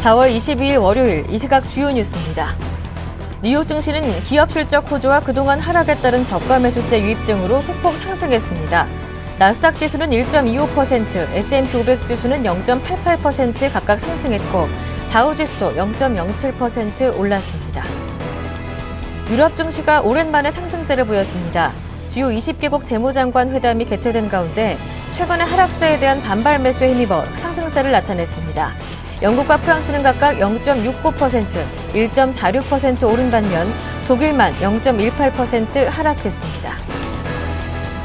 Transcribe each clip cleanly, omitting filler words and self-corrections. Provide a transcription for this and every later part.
4월 22일 월요일 이 시각 주요 뉴스입니다. 뉴욕 증시는 기업 실적 호조와 그동안 하락에 따른 저가 매수세 유입 등으로 소폭 상승했습니다. 나스닥 지수는 1.25%, S&P 500 지수는 0.88% 각각 상승했고 다우 지수도 0.07% 올랐습니다. 유럽 증시가 오랜만에 상승세를 보였습니다. 주요 20개국 재무장관 회담이 개최된 가운데 최근의 하락세에 대한 반발 매수에 힘입어 상승세를 나타냈습니다. 영국과 프랑스는 각각 0.69%, 1.46% 오른 반면 독일만 0.18% 하락했습니다.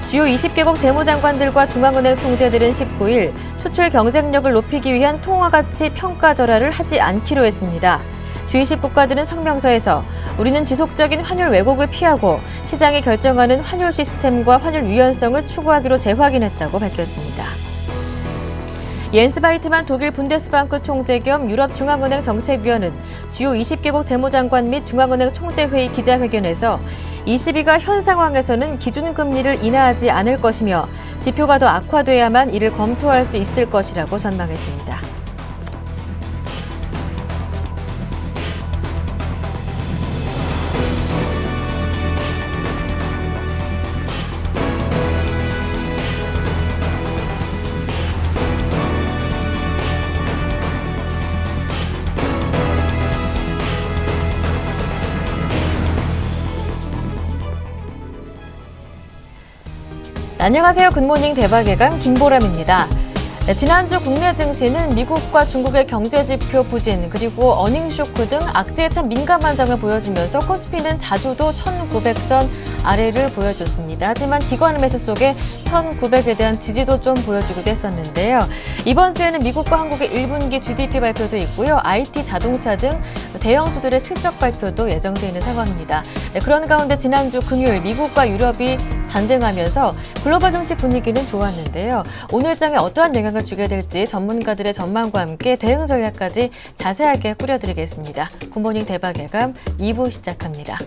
주요 20개국 재무장관들과 중앙은행 총재들은 19일 수출 경쟁력을 높이기 위한 통화가치 평가 절하를 하지 않기로 했습니다. G20 국가들은 성명서에서 우리는 지속적인 환율 왜곡을 피하고 시장이 결정하는 환율 시스템과 환율 유연성을 추구하기로 재확인했다고 밝혔습니다. 옌스 바이트만 독일 분데스방크 총재 겸 유럽중앙은행 정책위원은 주요 20개국 재무장관 및 중앙은행 총재회의 기자회견에서 ECB가 현 상황에서는 기준금리를 인하하지 않을 것이며 지표가 더 악화돼야만 이를 검토할 수 있을 것이라고 전망했습니다. 안녕하세요. 굿모닝 대박예감 김보람입니다. 네, 지난주 국내 증시는 미국과 중국의 경제지표 부진 그리고 어닝쇼크 등 악재에 참 민감한 점을 보여주면서 코스피는 자주도 1900선 아래를 보여줬습니다. 하지만 기관 매수 속에 1900에 대한 지지도 좀 보여주기도 했었는데요. 이번 주에는 미국과 한국의 1분기 GDP 발표도 있고요. IT, 자동차 등 대형주들의 실적 발표도 예정되어 있는 상황입니다. 네, 그런 가운데 지난주 금요일 미국과 유럽이 반등하면서 글로벌 증시 분위기는 좋았는데요. 오늘 장에 어떠한 영향을 주게 될지 전문가들의 전망과 함께 대응 전략까지 자세하게 꾸려드리겠습니다. 굿모닝 대박예감 2부 시작합니다.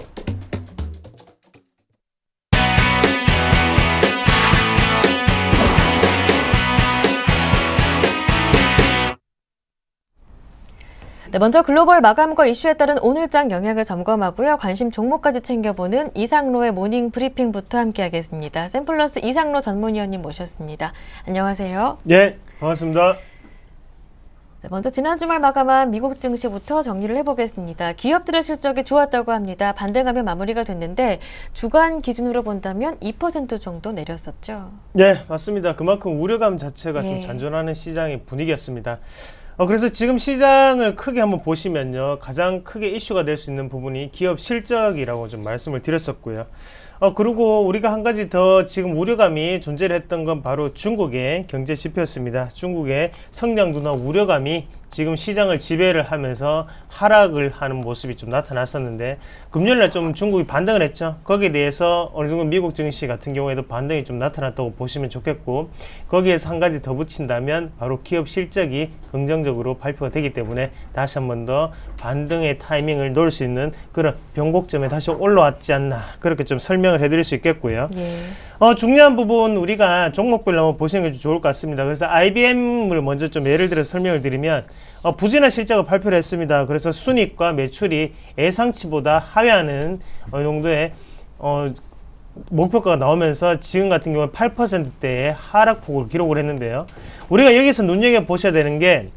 네, 먼저 글로벌 마감과 이슈에 따른 오늘장 영향을 점검하고요. 관심 종목까지 챙겨보는 이상로의 모닝 브리핑부터 함께하겠습니다. 샘플러스 이상로 전문위원님 모셨습니다. 안녕하세요. 네, 반갑습니다. 네, 먼저 지난 주말 마감한 미국 증시부터 정리를 해보겠습니다. 기업들의 실적이 좋았다고 합니다. 반등하며 마무리가 됐는데 주간 기준으로 본다면 2% 정도 내렸었죠. 네, 맞습니다. 그만큼 우려감 자체가 예. 좀 잔존하는 시장의 분위기였습니다. 그래서 지금 시장을 크게 한번 보시면요. 가장 크게 이슈가 될 수 있는 부분이 기업 실적이라고 좀 말씀을 드렸었고요. 그리고 우리가 한 가지 더 지금 우려감이 존재를 했던 건 바로 중국의 경제 지표였습니다. 중국의 성장도나 우려감이 지금 시장을 지배를 하면서 하락을 하는 모습이 좀 나타났었는데 금요일날 좀 중국이 반등을 했죠. 거기에 대해서 어느 정도 미국 증시 같은 경우에도 반등이 좀 나타났다고 보시면 좋겠고 거기에서 한 가지 더 붙인다면 바로 기업 실적이 긍정적으로 발표가 되기 때문에 다시 한 번 더 반등의 타이밍을 놓을 수 있는 그런 변곡점에 다시 올라왔지 않나 그렇게 좀 설명을 해드릴 수 있겠고요. 예. 중요한 부분 우리가 종목별로 한번 보시는 게 좋을 것 같습니다. 그래서 IBM을 먼저 좀 예를 들어서 설명을 드리면 부진한 실적을 발표를 했습니다. 그래서 순이익과 매출이 예상치보다 하회하는 어느 정도의 목표가가 나오면서 지금 같은 경우는 8%대의 하락폭을 기록을 했는데요. 우리가 여기서 눈여겨보셔야 되는 게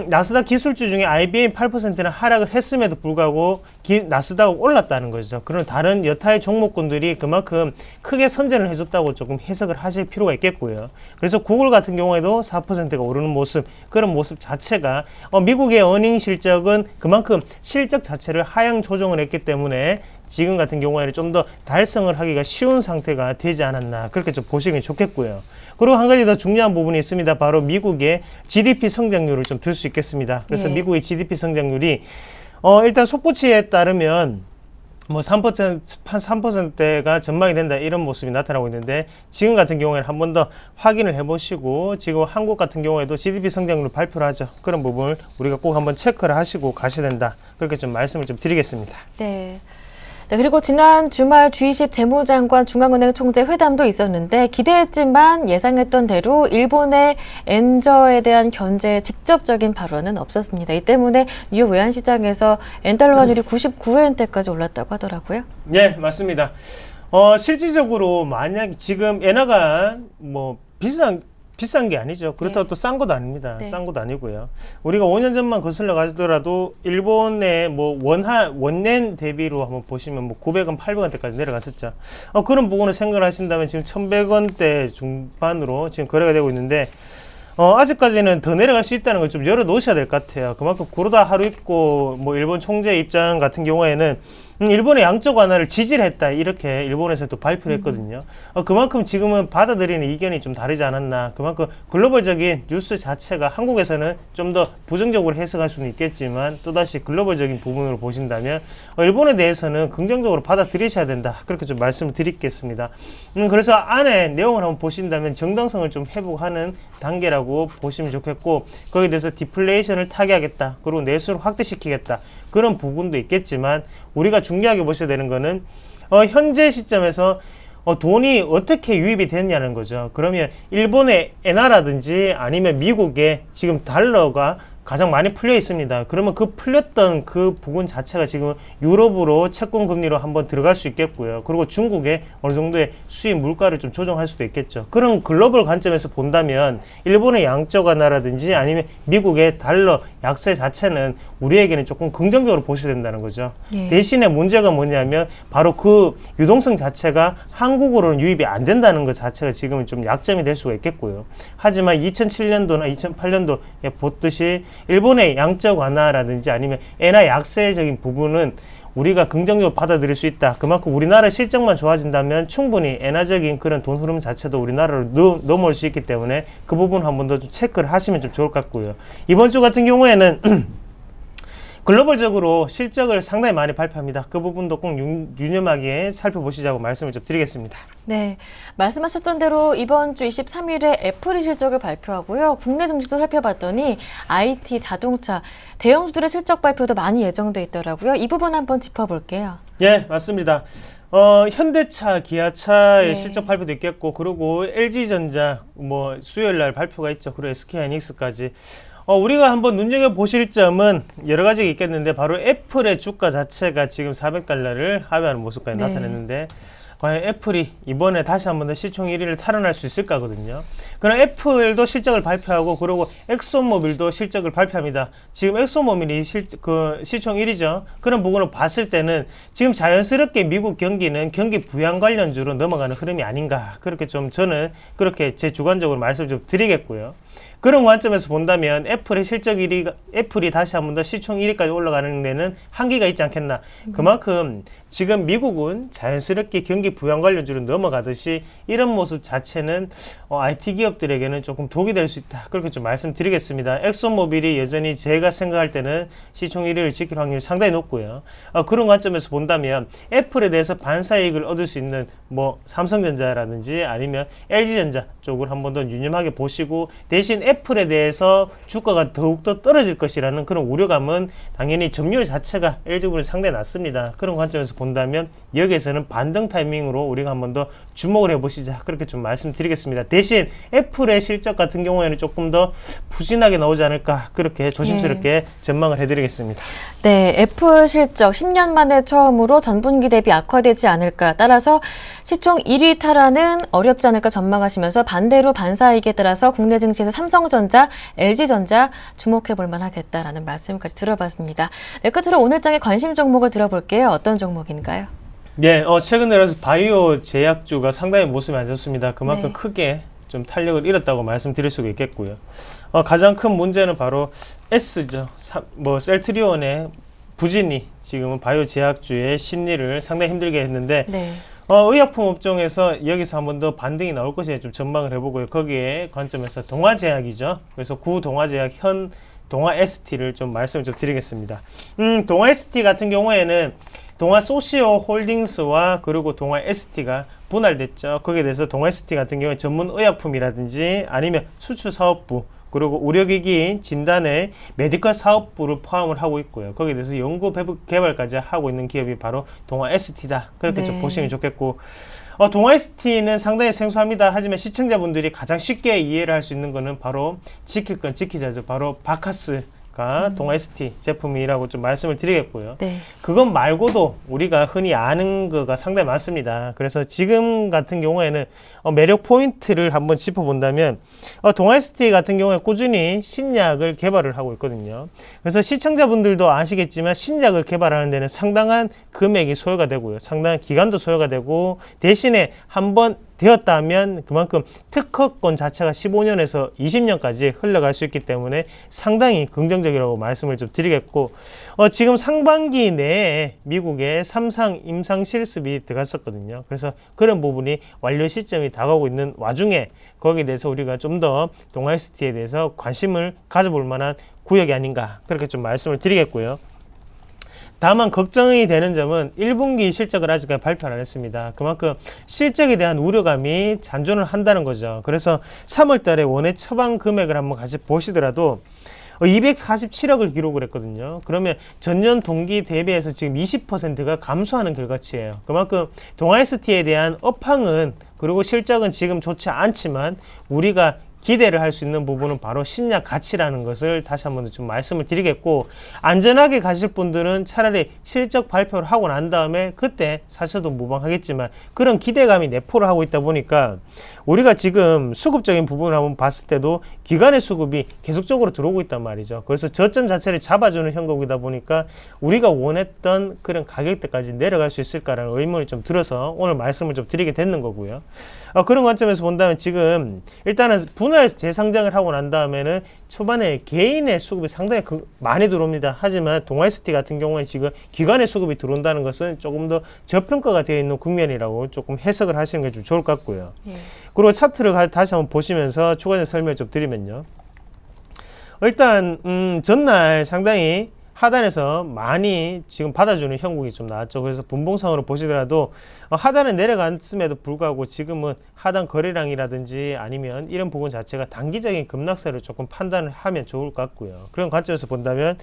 나스닥 기술주 중에 IBM 8%는 하락을 했음에도 불구하고 나스닥은 올랐다는 거죠. 그런 다른 여타의 종목군들이 그만큼 크게 선전을 해줬다고 조금 해석을 하실 필요가 있겠고요. 그래서 구글 같은 경우에도 4%가 오르는 모습, 그런 모습 자체가 미국의 어닝 실적은 그만큼 실적 자체를 하향 조정을 했기 때문에 지금 같은 경우에는 좀 더 달성을 하기가 쉬운 상태가 되지 않았나 그렇게 좀 보시면 좋겠고요. 그리고 한 가지 더 중요한 부분이 있습니다. 바로 미국의 GDP 성장률을 좀 들 수 있겠습니다. 그래서 네. 미국의 GDP 성장률이 일단 속보치에 따르면 뭐 3%대가 전망이 된다 이런 모습이 나타나고 있는데 지금 같은 경우에는 한 번 더 확인을 해보시고 지금 한국 같은 경우에도 GDP 성장률을 발표를 하죠. 그런 부분을 우리가 꼭 한번 체크를 하시고 가셔야 된다. 그렇게 좀 말씀을 좀 드리겠습니다. 네. 네, 그리고 지난 주말 G20 재무장관 중앙은행 총재 회담도 있었는데 기대했지만 예상했던 대로 일본의 엔저에 대한 견제에 직접적인 발언은 없었습니다. 이 때문에 뉴욕 외환시장에서 엔달러 환율이 99엔대까지 올랐다고 하더라고요. 네, 맞습니다. 실질적으로 만약 지금 엔화가 뭐 비싼 게 아니죠. 그렇다고 또 싼 것도 아닙니다. 네. 싼 것도 아니고요. 우리가 5년 전만 거슬러 가더라도 일본의 뭐 원엔 대비로 한번 보시면 뭐 900원, 800원대까지 내려갔었죠. 그런 부분을 생각을 하신다면 지금 1100원대 중반으로 지금 거래가 되고 있는데 아직까지는 더 내려갈 수 있다는 걸 좀 열어 놓으셔야 될 것 같아요. 그만큼 구로다 하루입고 뭐 일본 총재 입장 같은 경우에는 일본의 양적 완화를 지지를 했다 이렇게 일본에서 또 발표를 했거든요. 그만큼 지금은 받아들이는 이견이 좀 다르지 않았나. 그만큼 글로벌적인 뉴스 자체가 한국에서는 좀 더 부정적으로 해석할 수는 있겠지만 또다시 글로벌적인 부분으로 보신다면 일본에 대해서는 긍정적으로 받아들이셔야 된다. 그렇게 좀 말씀을 드리겠습니다. 그래서 안에 내용을 한번 보신다면 정당성을 좀 회복하는 단계라고 보시면 좋겠고, 거기에 대해서 디플레이션을 타개하겠다, 그리고 내수를 확대시키겠다, 그런 부분도 있겠지만 우리가 중요하게 보셔야 되는 거는 현재 시점에서 돈이 어떻게 유입이 됐냐는 거죠. 그러면 일본의 엔화라든지 아니면 미국의 지금 달러가 가장 많이 풀려 있습니다. 그러면 그 풀렸던 그 부분 자체가 지금 유럽으로 채권 금리로 한번 들어갈 수 있겠고요. 그리고 중국의 어느 정도의 수입 물가를 좀 조정할 수도 있겠죠. 그런 글로벌 관점에서 본다면 일본의 양적 완화라든지 아니면 미국의 달러 약세 자체는 우리에게는 조금 긍정적으로 보셔야 된다는 거죠. 예. 대신에 문제가 뭐냐면 바로 그 유동성 자체가 한국으로는 유입이 안 된다는 것 자체가 지금은 좀 약점이 될 수가 있겠고요. 하지만 2007년도나 2008년도에 보듯이 일본의 양적 완화라든지 아니면 엔화 약세적인 부분은 우리가 긍정적으로 받아들일 수 있다. 그만큼 우리나라 실적만 좋아진다면 충분히 엔화적인 그런 돈 흐름 자체도 우리나라로 넘어올 수 있기 때문에 그 부분 한 번 더 좀 체크를 하시면 좀 좋을 것 같고요. 이번 주 같은 경우에는 글로벌적으로 실적을 상당히 많이 발표합니다. 그 부분도 꼭 유념하게 살펴보시자고 말씀을 좀 드리겠습니다. 네, 말씀하셨던 대로 이번 주 23일에 애플이 실적을 발표하고요. 국내 증시도 살펴봤더니 IT, 자동차, 대형주들의 실적 발표도 많이 예정돼 있더라고요. 이 부분 한번 짚어볼게요. 네, 맞습니다. 현대차, 기아차의 네. 실적 발표도 있겠고, 그리고 LG전자 뭐 수요일 날 발표가 있죠. 그리고 SK하이닉스까지. 우리가 한번 눈여겨보실 점은 여러 가지가 있겠는데, 바로 애플의 주가 자체가 지금 400달러를 하회하는 모습까지 네. 나타냈는데, 과연 애플이 이번에 다시 한번 더 시총 1위를 탈환할 수 있을까거든요. 그럼 애플도 실적을 발표하고, 그리고 엑소모빌도 실적을 발표합니다. 지금 엑소모빌이 시총 1위죠. 그런 부분을 봤을 때는 지금 자연스럽게 미국 경기는 경기 부양 관련주로 넘어가는 흐름이 아닌가. 그렇게 좀 저는 그렇게 제 주관적으로 말씀을 좀 드리겠고요. 그런 관점에서 본다면 애플의 실적 1위가, 애플이 다시 한 번 더 시총 1위까지 올라가는 데는 한계가 있지 않겠나. 그만큼 지금 미국은 자연스럽게 경기 부양 관련주로 넘어가듯이 이런 모습 자체는 IT 기업들에게는 조금 독이 될 수 있다. 그렇게 좀 말씀드리겠습니다. 엑소모빌이 여전히 제가 생각할 때는 시총 1위를 지킬 확률이 상당히 높고요. 그런 관점에서 본다면 애플에 대해서 반사이익을 얻을 수 있는 뭐 삼성전자라든지 아니면 LG전자 쪽을 한 번 더 유념하게 보시고, 대신 애플에 대해서 주가가 더욱더 떨어질 것이라는 그런 우려감은 당연히 점유율 자체가 LG분이 상당히 낮습니다. 그런 관점에서 본다면 여기에서는 반등 타이밍으로 우리가 한 번 더 주목을 해보시자. 그렇게 좀 말씀드리겠습니다. 대신 애플의 실적 같은 경우에는 조금 더 부진하게 나오지 않을까, 그렇게 조심스럽게 전망을 해드리겠습니다. 네, 애플 실적 10년 만에 처음으로 전분기 대비 악화되지 않을까. 따라서 시총 1위 탈환은 어렵지 않을까 전망하시면서 반대로 반사이익에 따라서 국내 증시에서 삼성전자, LG전자 주목해 볼 만하겠다라는 말씀까지 들어봤습니다. 네, 끝으로 오늘 장의 관심 종목을 들어볼게요. 어떤 종목인가요? 네, 최근 들어서 바이오 제약주가 상당히 모습이 안 좋습니다. 그만큼 네. 크게 좀 탄력을 잃었다고 말씀드릴 수가 있겠고요. 가장 큰 문제는 바로 S죠. 셀트리온의 부진이 지금은 바이오 제약주의 심리를 상당히 힘들게 했는데, 네. 의약품 업종에서 여기서 한 번 더 반등이 나올 것이 좀 전망을 해보고요. 거기에 관점에서 동아제약이죠. 그래서 구동아제약 현 동아 ST를 좀 말씀을 좀 드리겠습니다. 동아 ST 같은 경우에는 동아 소시오 홀딩스와 그리고 동아 ST가 분할됐죠. 거기에 대해서 동아 ST 같은 경우에 전문 의약품이라든지 아니면 수출 사업부, 그리고 의료기기 진단에 메디컬 사업부를 포함을 하고 있고요. 거기에 대해서 연구 개발까지 하고 있는 기업이 바로 동아 ST다. 그렇게 좀 보시면 좋겠고, 동아 ST는 상당히 생소합니다. 하지만 시청자분들이 가장 쉽게 이해를 할 수 있는 거는 바로 지킬 건 지키자죠. 바로 바카스. 동아 ST 제품이라고 좀 말씀을 드리겠고요. 네. 그것 말고도 우리가 흔히 아는 거가 상당히 많습니다. 그래서 지금 같은 경우에는 매력 포인트를 한번 짚어본다면 동아 ST 같은 경우에 꾸준히 신약을 개발을 하고 있거든요. 그래서 시청자분들도 아시겠지만 신약을 개발하는 데는 상당한 금액이 소요가 되고요. 상당한 기간도 소요가 되고, 대신에 한번 되었다면 그만큼 특허권 자체가 15년에서 20년까지 흘러갈 수 있기 때문에 상당히 긍정적이라고 말씀을 좀 드리겠고, 지금 상반기 내에 미국에 3상 임상 실습이 들어갔었거든요. 그래서 그런 부분이 완료 시점이 다가오고 있는 와중에 거기에 대해서 우리가 좀 더 동아 ST에 대해서 관심을 가져볼 만한 구역이 아닌가, 그렇게 좀 말씀을 드리겠고요. 다만 걱정이 되는 점은 1분기 실적을 아직까지 발표를 안 했습니다. 그만큼 실적에 대한 우려감이 잔존을 한다는 거죠. 그래서 3월 달에 원의 처방 금액을 한번 같이 보시더라도 247억을 기록을 했거든요. 그러면 전년 동기 대비해서 지금 20%가 감소하는 결과치예요. 그만큼 동아 ST에 대한 업황은, 그리고 실적은 지금 좋지 않지만 우리가 기대를 할 수 있는 부분은 바로 신약 가치라는 것을 다시 한번 좀 말씀을 드리겠고, 안전하게 가실 분들은 차라리 실적 발표를 하고 난 다음에 그때 사셔도 무방하겠지만, 그런 기대감이 내포를 하고 있다 보니까 우리가 지금 수급적인 부분을 한번 봤을 때도 기관의 수급이 계속적으로 들어오고 있단 말이죠. 그래서 저점 자체를 잡아주는 형국이다 보니까 우리가 원했던 그런 가격대까지 내려갈 수 있을까라는 의문이 좀 들어서 오늘 말씀을 좀 드리게 됐는 거고요. 그런 관점에서 본다면 지금 일단은 분할 재상장을 하고 난 다음에는 초반에 개인의 수급이 상당히 많이 들어옵니다. 하지만 동아 ST 같은 경우에 지금 기관의 수급이 들어온다는 것은 조금 더 저평가가 되어 있는 국면이라고 조금 해석을 하시는 게 좀 좋을 것 같고요. 그리고 차트를 다시 한번 보시면서 추가적인 설명을 좀 드리면요. 일단 전날 상당히 하단에서 많이 지금 받아주는 형국이 좀 나왔죠. 그래서 분봉상으로 보시더라도 하단은 내려갔음에도 불구하고 지금은 하단 거래량이라든지 아니면 이런 부분 자체가 단기적인 급락세를 조금 판단을 하면 좋을 것 같고요. 그런 관점에서 본다면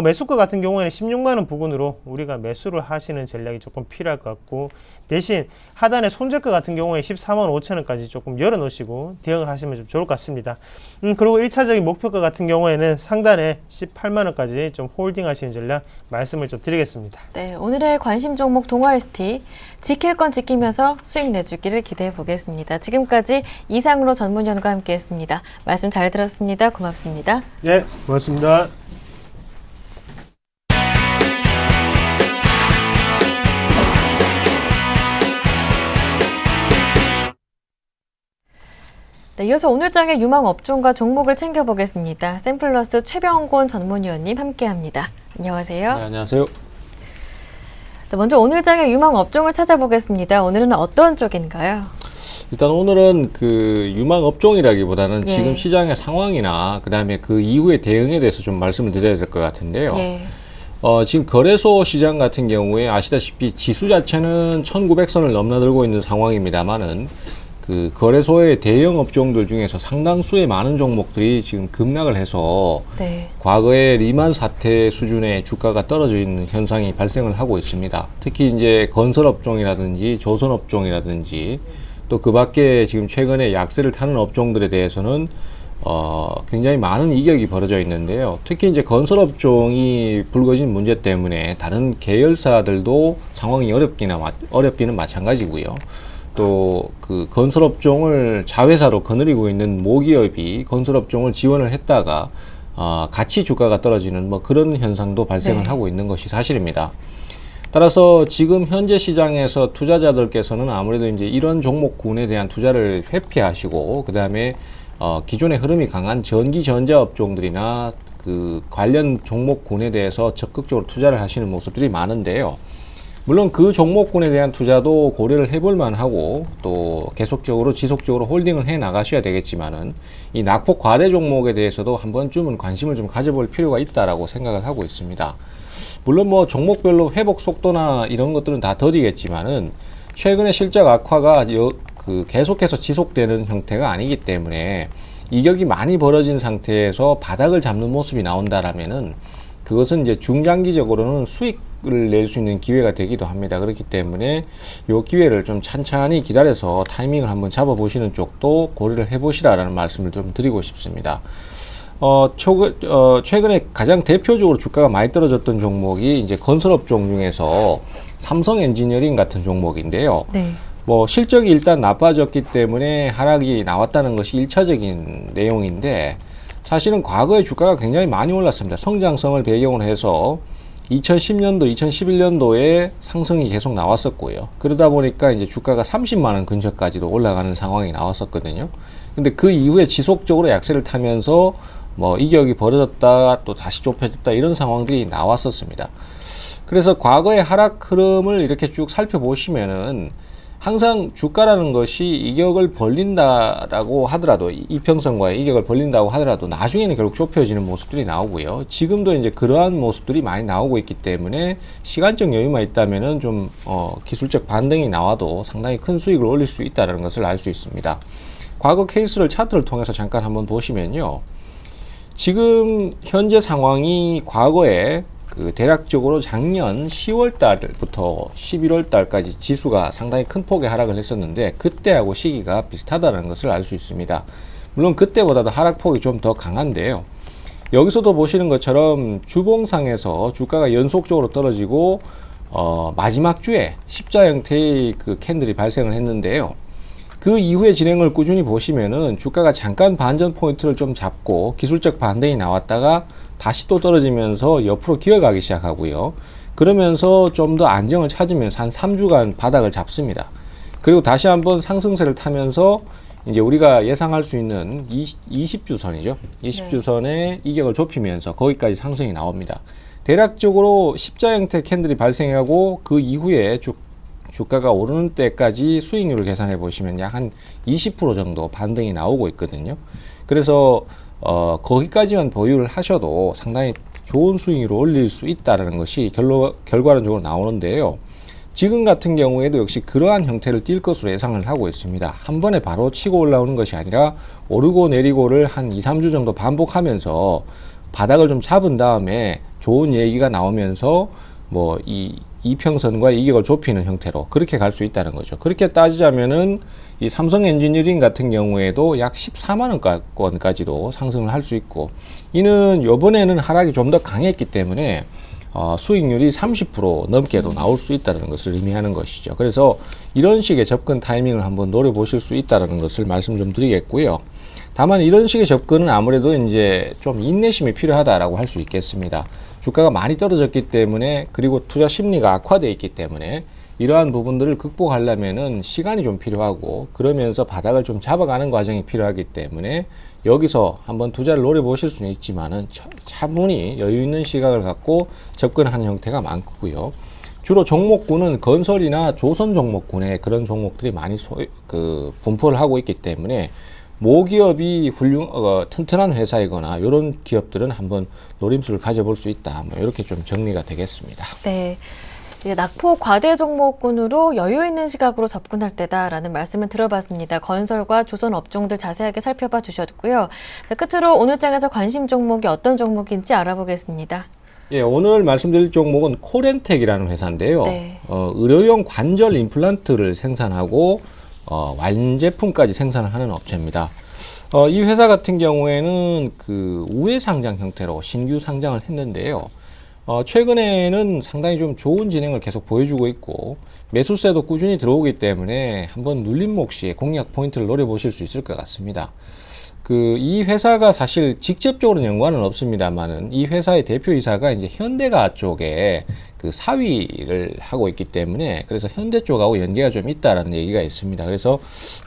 매수가 같은 경우에는 16만원 부근으로 우리가 매수를 하시는 전략이 조금 필요할 것 같고, 대신 하단의 손절가 같은 경우에 14만 5천원까지 조금 열어놓으시고 대응을 하시면 좀 좋을 것 같습니다. 그리고 1차적인 목표가 같은 경우에는 상단에 18만원까지 좀 홀딩 하시는 전략 말씀을 좀 드리겠습니다. 네, 오늘의 관심 종목 동아 ST 지킬 건 지키면서 수익 내주기를 기대해 보겠습니다. 지금까지 이상으로 전문위원과 함께했습니다. 말씀 잘 들었습니다. 고맙습니다. 네, 고맙습니다. 네, 이어서 오늘 장의 유망 업종과 종목을 챙겨보겠습니다. 샘플러스 최병곤 전문위원님 함께합니다. 안녕하세요. 네, 안녕하세요. 네, 먼저 오늘 장의 유망 업종을 찾아보겠습니다. 오늘은 어떤 쪽인가요? 일단 오늘은 그 유망 업종이라기보다는 예. 지금 시장의 상황이나 그다음에 그 이후의 대응에 대해서 좀 말씀을 드려야 될 것 같은데요. 예. 지금 거래소 시장 같은 경우에 아시다시피 지수 자체는 1900선을 넘나들고 있는 상황입니다만은 그 거래소의 대형 업종들 중에서 상당수의 많은 종목들이 지금 급락을 해서 네. 과거의 리만 사태 수준의 주가가 떨어져 있는 현상이 발생을 하고 있습니다. 특히 이제 건설 업종이라든지 조선 업종이라든지 또 그 밖에 지금 최근에 약세를 타는 업종들에 대해서는 굉장히 많은 이격이 벌어져 있는데요. 특히 이제 건설 업종이 불거진 문제 때문에 다른 계열사들도 상황이 어렵기는 마찬가지고요. 또 그 건설업종을 자회사로 거느리고 있는 모기업이 건설업종을 지원을 했다가 같이 주가가 떨어지는 뭐 그런 현상도 발생을 네. 하고 있는 것이 사실입니다. 따라서 지금 현재 시장에서 투자자들께서는 아무래도 이제 이런 종목군에 대한 투자를 회피하시고, 그 다음에 기존의 흐름이 강한 전기 전자 업종들이나 그 관련 종목군에 대해서 적극적으로 투자를 하시는 모습들이 많은데요. 물론 그 종목군에 대한 투자도 고려를 해볼 만하고 또 계속적으로 지속적으로 홀딩을 해 나가셔야 되겠지만은 이 낙폭 과대 종목에 대해서도 한 번쯤은 관심을 좀 가져볼 필요가 있다라고 생각을 하고 있습니다. 물론 뭐 종목별로 회복 속도나 이런 것들은 다 더디겠지만은 최근의 실적 악화가 계속해서 지속되는 형태가 아니기 때문에 이격이 많이 벌어진 상태에서 바닥을 잡는 모습이 나온다라면은 그것은 이제 중장기적으로는 수익을 낼 수 있는 기회가 되기도 합니다. 그렇기 때문에 이 기회를 좀 찬찬히 기다려서 타이밍을 한번 잡아보시는 쪽도 고려를 해보시라라는 말씀을 좀 드리고 싶습니다. 최근에 가장 대표적으로 주가가 많이 떨어졌던 종목이 이제 건설업종 중에서 삼성 엔지니어링 같은 종목인데요. 네. 뭐 실적이 일단 나빠졌기 때문에 하락이 나왔다는 것이 1차적인 내용인데 사실은 과거에 주가가 굉장히 많이 올랐습니다. 성장성을 배경으로 해서 2010년도, 2011년도에 상승이 계속 나왔었고요. 그러다 보니까 이제 주가가 30만 원 근처까지도 올라가는 상황이 나왔었거든요. 근데 그 이후에 지속적으로 약세를 타면서 뭐 이격이 벌어졌다 또 다시 좁혀졌다 이런 상황들이 나왔었습니다. 그래서 과거의 하락 흐름을 이렇게 쭉 살펴보시면은 항상 주가라는 것이 이격을 벌린다라고 하더라도 이평선과의 이격을 벌린다고 하더라도 나중에는 결국 좁혀지는 모습들이 나오고요. 지금도 이제 그러한 모습들이 많이 나오고 있기 때문에 시간적 여유만 있다면은 좀 기술적 반등이 나와도 상당히 큰 수익을 올릴 수 있다는 것을 알 수 있습니다. 과거 케이스를 차트를 통해서 잠깐 한번 보시면요. 지금 현재 상황이 과거에 그 대략적으로 작년 10월 달부터 11월 달까지 지수가 상당히 큰 폭의 하락을 했었는데 그때하고 시기가 비슷하다는 것을 알 수 있습니다. 물론 그때보다도 하락폭이 좀 더 강한데요. 여기서도 보시는 것처럼 주봉상에서 주가가 연속적으로 떨어지고 마지막 주에 십자 형태의 그 캔들이 발생을 했는데요. 그 이후에 진행을 꾸준히 보시면은 주가가 잠깐 반전 포인트를 좀 잡고 기술적 반등이 나왔다가 다시 또 떨어지면서 옆으로 기어가기 시작하고요. 그러면서 좀 더 안정을 찾으면서 한 3주간 바닥을 잡습니다. 그리고 다시 한번 상승세를 타면서 이제 우리가 예상할 수 있는 20주선이죠. 20주선의 이격을 좁히면서 거기까지 상승이 나옵니다. 대략적으로 십자 형태 캔들이 발생하고 그 이후에 주가가 오르는 때까지 수익률을 계산해 보시면 약 한 20% 정도 반등이 나오고 있거든요. 그래서 거기까지만 보유를 하셔도 상당히 좋은 수익률을 올릴 수 있다는 것이 결과론적으로 나오는데요. 지금 같은 경우에도 역시 그러한 형태를 띌 것으로 예상을 하고 있습니다. 한 번에 바로 치고 올라오는 것이 아니라 오르고 내리고를 한 2, 3주 정도 반복하면서 바닥을 좀 잡은 다음에 좋은 얘기가 나오면서 뭐 이평선과 이격을 좁히는 형태로 그렇게 갈 수 있다는 거죠. 그렇게 따지자면은 이 삼성 엔지니어링 같은 경우에도 약 14만 원까지도 상승을 할 수 있고 이는 요번에는 하락이 좀 더 강했기 때문에 수익률이 30% 넘게도 나올 수 있다는 것을 의미하는 것이죠. 그래서 이런 식의 접근 타이밍을 한번 노려보실 수 있다는 것을 말씀 좀 드리겠고요. 다만 이런 식의 접근은 아무래도 이제 좀 인내심이 필요하다라고 할 수 있겠습니다. 주가가 많이 떨어졌기 때문에 그리고 투자 심리가 악화되어 있기 때문에 이러한 부분들을 극복하려면은 시간이 좀 필요하고 그러면서 바닥을 좀 잡아가는 과정이 필요하기 때문에 여기서 한번 투자를 노려보실 수는 있지만은 차분히 여유 있는 시각을 갖고 접근하는 형태가 많고요. 주로 종목군은 건설이나 조선 종목군에 그런 종목들이 많이 분포를 하고 있기 때문에 모기업이 튼튼한 회사이거나 이런 기업들은 한번 노림수를 가져볼 수 있다. 뭐 이렇게 좀 정리가 되겠습니다. 네. 낙폭 과대 종목군으로 여유 있는 시각으로 접근할 때다라는 말씀을 들어봤습니다. 건설과 조선 업종들 자세하게 살펴봐 주셨고요. 자, 끝으로 오늘 장에서 관심 종목이 어떤 종목인지 알아보겠습니다. 예, 오늘 말씀드릴 종목은 코렌텍이라는 회사인데요. 네. 의료용 관절 임플란트를 생산하고 완제품까지 생산을 하는 업체입니다. 이 회사 같은 경우에는 그 우회 상장 형태로 신규 상장을 했는데요. 최근에는 상당히 좀 좋은 진행을 계속 보여주고 있고 매수세도 꾸준히 들어오기 때문에 한번 눌림 몫시에 공략 포인트를 노려보실 수 있을 것 같습니다. 이 회사가 사실 직접적으로는 연관은 없습니다만은 이 회사의 대표이사가 이제 현대가 쪽에 그 사위를 하고 있기 때문에 그래서 현대 쪽하고 연계가 좀 있다라는 얘기가 있습니다. 그래서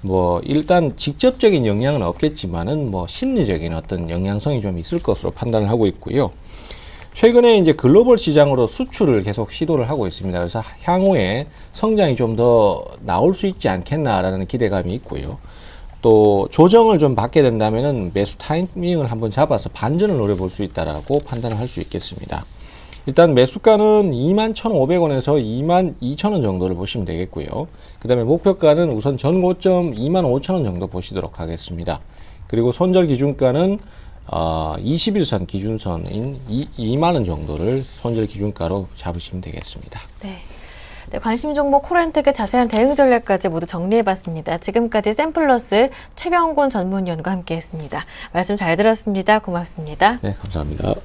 뭐 일단 직접적인 영향은 없겠지만은 뭐 심리적인 어떤 영향성이 좀 있을 것으로 판단을 하고 있고요. 최근에 이제 글로벌 시장으로 수출을 계속 시도를 하고 있습니다. 그래서 향후에 성장이 좀 더 나올 수 있지 않겠나라는 기대감이 있고요. 또 조정을 좀 받게 된다면은 매수 타이밍을 한번 잡아서 반전을 노려볼 수 있다라고 판단을 할 수 있겠습니다. 일단 매수가는 21,500원에서 22,000원 정도를 보시면 되겠고요. 그 다음에 목표가는 우선 전고점 25,000원 정도 보시도록 하겠습니다. 그리고 손절 기준가는 21선 기준선인 2만원 정도를 손절 기준가로 잡으시면 되겠습니다. 네. 네, 관심 종목 코렌텍의 자세한 대응 전략까지 모두 정리해봤습니다. 지금까지 샘플러스 최병곤 전문위원과 함께했습니다. 말씀 잘 들었습니다. 고맙습니다. 네, 감사합니다.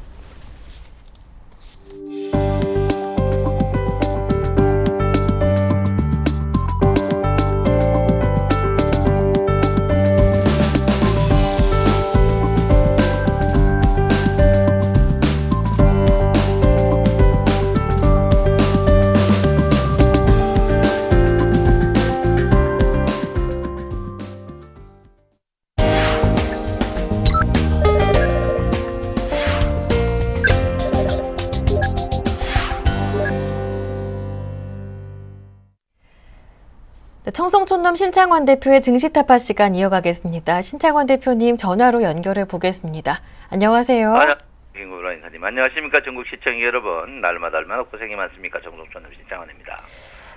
네, 청송촌놈 신창원 대표의 증시타파 시간 이어가겠습니다. 신창원 대표님 전화로 연결해 보겠습니다. 안녕하세요. 김구라 인사님 안녕하십니까. 전국 시청 여러분, 날마다 얼마나 고생이 많습니까. 청송촌놈 신창원입니다.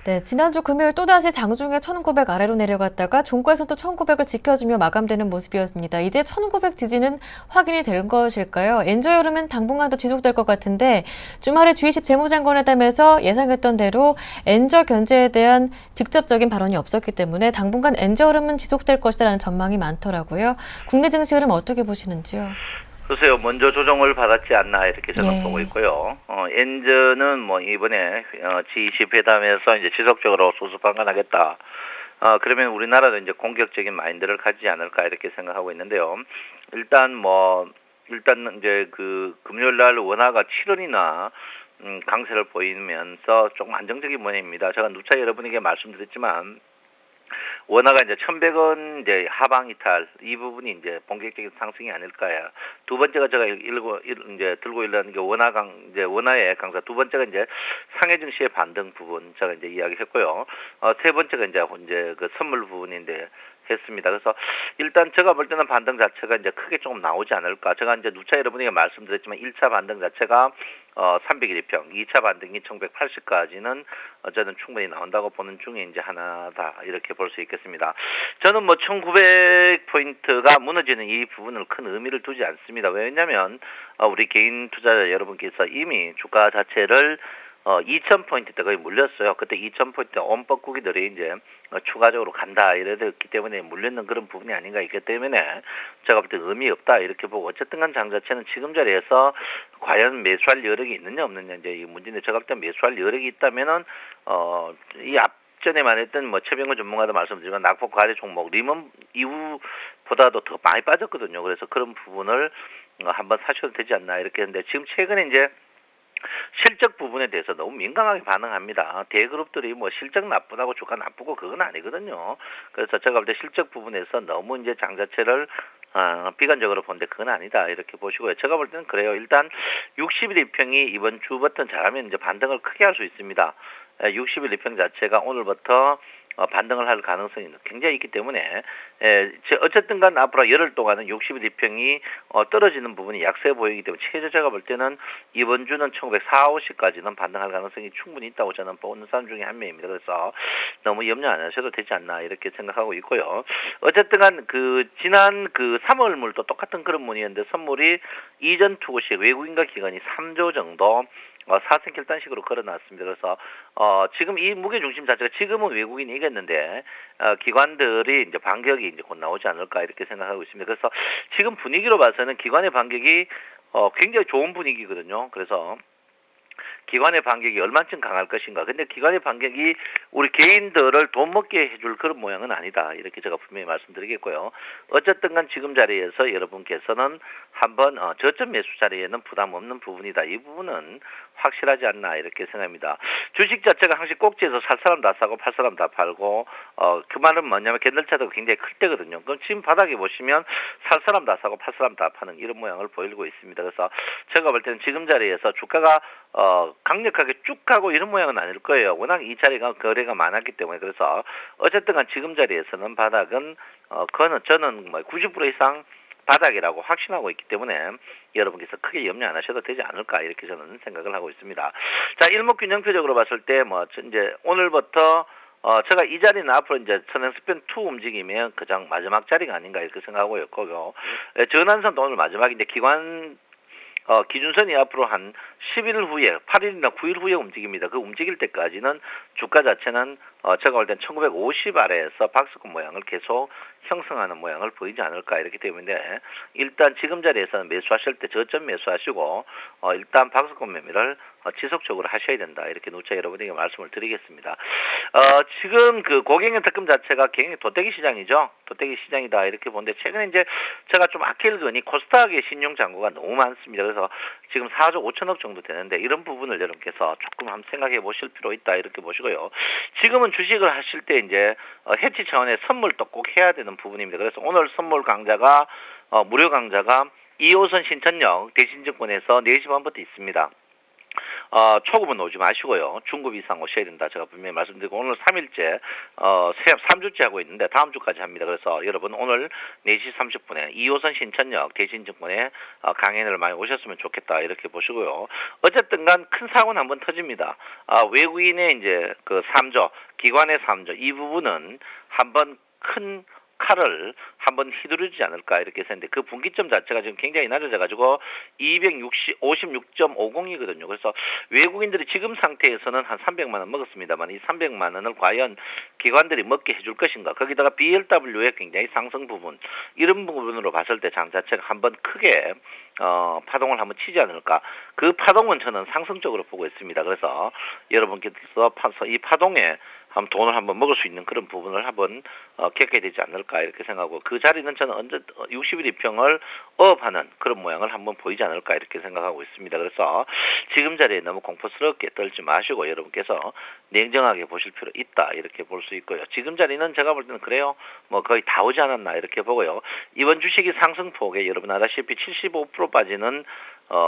네, 지난주 금요일 또다시 장중에 1900 아래로 내려갔다가 종가에서 또 1900을 지켜주며 마감되는 모습이었습니다. 이제 1900 지지는 확인이 된 것일까요? 엔저 흐름은 당분간도 지속될 것 같은데 주말에 G20 재무장관회담에서 예상했던 대로 엔저 견제에 대한 직접적인 발언이 없었기 때문에 당분간 엔저 흐름은 지속될 것이라는 전망이 많더라고요. 국내 증시 흐름 어떻게 보시는지요? 글쎄요, 먼저 조정을 받았지 않나 이렇게 저는 보고 있고요. 엔저는 뭐 이번에 G20 회담에서 이제 지속적으로 수습 방관하겠다. 그러면 우리나라도 이제 공격적인 마인드를 가지지 않을까 이렇게 생각하고 있는데요. 일단 이제 그 금요일 날 원화가 7원이나 강세를 보이면서 조금 안정적인 모양입니다. 제가 누차 여러분에게 말씀드렸지만 원화가 이제 1,100원 이제 하방 이탈 이 부분이 이제 본격적인 상승이 아닐까요. 두 번째가 제가 들고 일하는 게 원화의 강사. 두 번째가 이제 상해 증시의 반등 부분 제가 이제 이야기했고요. 세 번째가 이제 그 선물 부분인데 했습니다. 그래서 일단 제가 볼 때는 반등 자체가 이제 크게 조금 나오지 않을까. 제가 이제 누차 여러분에게 말씀드렸지만 1차 반등 자체가 301평, 2차 반등이 1180까지는 저는 충분히 나온다고 보는 중에 이제 하나다 이렇게 볼 수 있겠습니다. 저는 뭐 1900포인트가 무너지는 이 부분을 큰 의미를 두지 않습니다. 왜냐하면 우리 개인 투자자 여러분께서 이미 주가 자체를 2,000포인트 때 거의 물렸어요. 그때 2,000포인트 온법국이들이 이제 추가적으로 간다 이랬기 때문에 물렸는 그런 부분이 아닌가 있기 때문에 제가 볼 때 의미 없다 이렇게 보고 어쨌든 간 장 자체는 지금 자리에서 과연 매수할 여력이 있느냐 없느냐 이제 이 문제인데 제가 볼 때 매수할 여력이 있다면은 이 앞전에 말했던 뭐 최병근 전문가도 말씀드리지만 낙폭 과대 종목 리먼 이후보다도 더 많이 빠졌거든요. 그래서 그런 부분을 한번 사셔도 되지 않나 이렇게 했는데 지금 최근에 이제 실적 부분에 대해서 너무 민감하게 반응합니다. 대그룹들이 뭐 실적 나쁘다고 주가 나쁘고 그건 아니거든요. 그래서 제가 볼 때 실적 부분에서 너무 이제 장 자체를 비관적으로 보는데 그건 아니다 이렇게 보시고요. 제가 볼 때는 그래요. 일단 60일 2평이 이번 주부터 잘하면 이제 반등을 크게 할 수 있습니다. 60일 2평 자체가 오늘부터 반등을 할 가능성이 굉장히 있기 때문에 어쨌든 간 앞으로 열흘 동안은 60일 2평이 떨어지는 부분이 약세 보이기 때문에 최저 제가 볼 때는 이번 주는 1940까지는 반등할 가능성이 충분히 있다고 저는 보는 사람 중에 한 명입니다. 그래서 너무 염려 안 하셔도 되지 않나 이렇게 생각하고 있고요. 어쨌든 간 지난 3월물도 똑같은 그런 문의였는데 선물이 이전 투구식 외국인과 기관이 3조 정도 사생 결단식으로 걸어놨습니다. 그래서 지금 이 무게 중심 자체가 지금은 외국인이 이겼는데 기관들이 이제 반격이 이제 곧 나오지 않을까 이렇게 생각하고 있습니다. 그래서 지금 분위기로 봐서는 기관의 반격이 굉장히 좋은 분위기거든요. 그래서 기관의 반격이 얼마쯤 강할 것인가. 근데 기관의 반격이 우리 개인들을 돈 먹게 해줄 그런 모양은 아니다. 이렇게 제가 분명히 말씀드리겠고요. 어쨌든 간 지금 자리에서 여러분께서는 한번 저점 매수 자리에는 부담 없는 부분이다. 이 부분은 확실하지 않나 이렇게 생각합니다. 주식 자체가 항상 꼭지에서 살 사람 다 사고 팔 사람 다 팔고 그 말은 뭐냐면 캔들차도 굉장히 클 때거든요. 그럼 지금 바닥에 보시면 살 사람 다 사고 팔 사람 다 파는 이런 모양을 보이고 있습니다. 그래서 제가 볼 때는 지금 자리에서 주가가 강력하게 쭉 가고 이런 모양은 아닐 거예요. 워낙 이 자리가 거래가 많았기 때문에. 그래서 어쨌든 간 지금 자리에서는 바닥은 그거는 저는 뭐 90% 이상 바닥이라고 확신하고 있기 때문에 여러분께서 크게 염려 안 하셔도 되지 않을까 이렇게 저는 생각을 하고 있습니다. 자, 일목균형표적으로 봤을 때 뭐 이제 오늘부터 제가 이 자리는 앞으로 이제 선행스편 2 움직이면 가장 마지막 자리가 아닌가 이렇게 생각하고 있고요. 전환선도 오늘 마지막인데 기준선이 앞으로 한 10일 후에 8일이나 9일 후에 움직입니다. 그 움직일 때까지는 주가 자체는 제가 볼 땐 1950 아래에서 박스권 모양을 계속 형성하는 모양을 보이지 않을까 이렇기 때문에 일단 지금 자리에서는 매수하실 때 저점 매수하시고 일단 박스권 매매를 지속적으로 하셔야 된다 이렇게 누차 여러분에게 말씀을 드리겠습니다. 지금 그 고객연 특금 자체가 굉장히 도태기 시장이죠. 도태기 시장이다 이렇게 보는데 최근에 이제 제가 좀 아낄거니 코스닥의 신용 잔고가 너무 많습니다. 그래서 지금 4조 5천억 정도 되는데 이런 부분을 여러분께서 조금 한번 생각해 보실 필요 있다 이렇게 보시고요. 지금은 주식을 하실 때 이제 해치 차원의 선물도 꼭 해야 되는 부분입니다. 그래서 오늘 선물 강좌가 무료 강좌가 2호선 신천역 대신증권에서 4시 반부터 있습니다. 초급은 오지 마시고요. 중급 이상 오셔야 된다. 제가 분명히 말씀드리고 오늘 3일째 3주째 하고 있는데 다음 주까지 합니다. 그래서 여러분 오늘 4시 30분에 2호선 신천역 대신증권에 강연을 많이 오셨으면 좋겠다. 이렇게 보시고요. 어쨌든 간 큰 사고는 한번 터집니다. 외국인의 이제 그 3조, 기관의 3조 이 부분은 한번 큰 칼을 한번 휘두르지 않을까 이렇게 했는데 그 분기점 자체가 지금 굉장히 낮아져가지고 256.50이거든요. 그래서 외국인들이 지금 상태에서는 한 300만 원 먹었습니다만 이 300만 원을 과연 기관들이 먹게 해줄 것인가. 거기다가 BLW의 굉장히 상승 부분 이런 부분으로 봤을 때 장 자체가 한번 크게 파동을 한번 치지 않을까. 그 파동은 저는 상승적으로 보고 있습니다. 그래서 여러분께서 이 파동에 한번 돈을 한번 먹을 수 있는 그런 부분을 한번 겪게 되지 않을까 이렇게 생각하고 그 자리는 저는 언제 60일 이평을 업하는 그런 모양을 한번 보이지 않을까 이렇게 생각하고 있습니다. 그래서 지금 자리에 너무 공포스럽게 떨지 마시고 여러분께서 냉정하게 보실 필요 있다 이렇게 볼 수 있고요. 지금 자리는 제가 볼 때는 그래요. 뭐 거의 다 오지 않았나 이렇게 보고요. 이번 주식이 상승폭에 여러분 알다시피 75% 빠지는